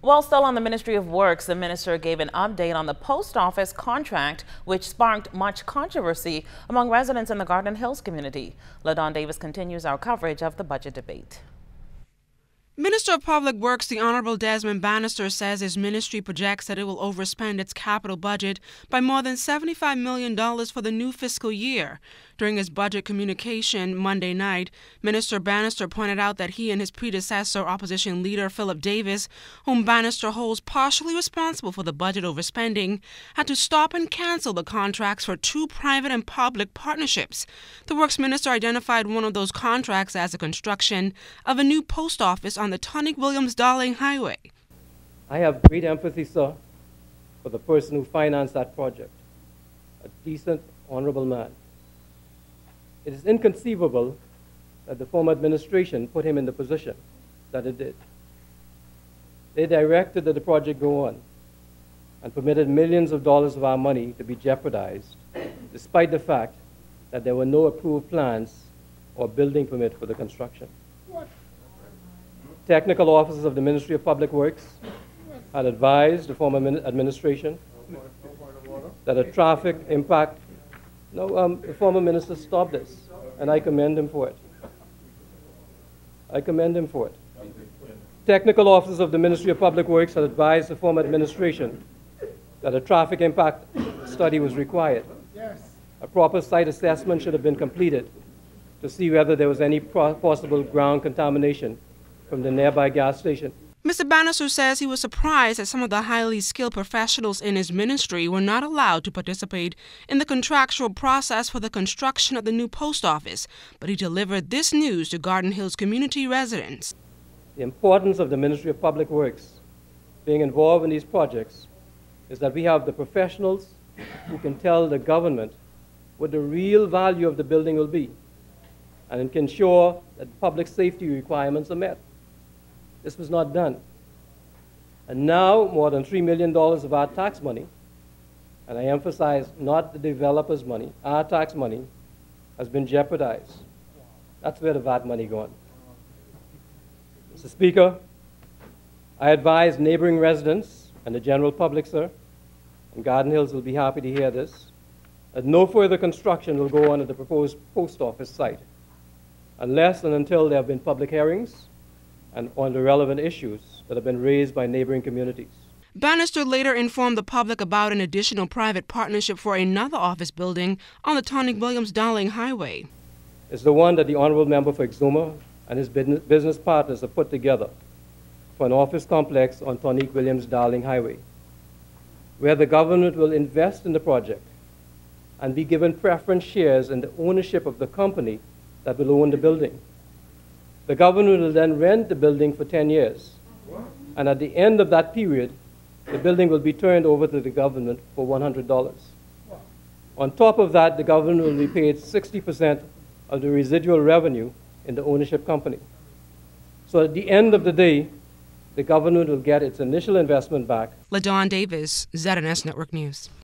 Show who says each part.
Speaker 1: While still on the Ministry of Works, the minister gave an update on the post office contract, which sparked much controversy among residents in the Garden Hills community. LaDon Davis continues our coverage of the budget debate.
Speaker 2: Minister of Public Works, the Honorable Desmond Bannister, says his ministry projects that it will overspend its capital budget by more than $75 million for the new fiscal year. During his budget communication Monday night, Minister Bannister pointed out that he and his predecessor, opposition leader Philip Davis, whom Bannister holds partially responsible for the budget overspending, had to stop and cancel the contracts for 2 private and public partnerships. The Works Minister identified one of those contracts as the construction of a new post office on the Tonick-Williams-Darling Highway.
Speaker 3: I have great empathy, sir, for the person who financed that project, a decent, honorable man. It is inconceivable that the former administration put him in the position that it did. They directed that the project go on and permitted millions of dollars of our money to be jeopardized, despite the fact that there were no approved plans or building permit for the construction. Technical officers of the Ministry of Public Works had advised the former administration that a traffic impact. The former minister stopped this, and I commend him for it. I commend him for it. Technical officers of the Ministry of Public Works had advised the former administration that a traffic impact study was required. A proper site assessment should have been completed to see whether there was any possible ground contamination from the nearby gas station.
Speaker 2: Mr. Bannister says he was surprised that some of the highly skilled professionals in his ministry were not allowed to participate in the contractual process for the construction of the new post office, but he delivered this news to Garden Hills community residents.
Speaker 3: The importance of the Ministry of Public Works being involved in these projects is that we have the professionals who can tell the government what the real value of the building will be and can ensure that public safety requirements are met. This was not done. And now more than $3 million of our tax money, and I emphasize not the developer's money, our tax money, has been jeopardized. That's where the VAT money gone. Mr. Speaker, I advise neighboring residents and the general public, sir, and Garden Hills will be happy to hear this, that no further construction will go on at the proposed post office site unless and until there have been public hearings and on the relevant issues that have been raised by neighboring communities.
Speaker 2: Bannister later informed the public about an additional private partnership for another office building on the Tonick-Williams-Darling Highway.
Speaker 3: It's the one that the Honorable Member for Exuma and his business partners have put together for an office complex on Tonick-Williams-Darling Highway, where the government will invest in the project and be given preference shares in the ownership of the company that will own the building. The government will then rent the building for 10 years. And at the end of that period, the building will be turned over to the government for $100. On top of that, the government will be paid 60% of the residual revenue in the ownership company. So at the end of the day, the government will get its initial investment back.
Speaker 2: LaDon Davis, ZNS Network News.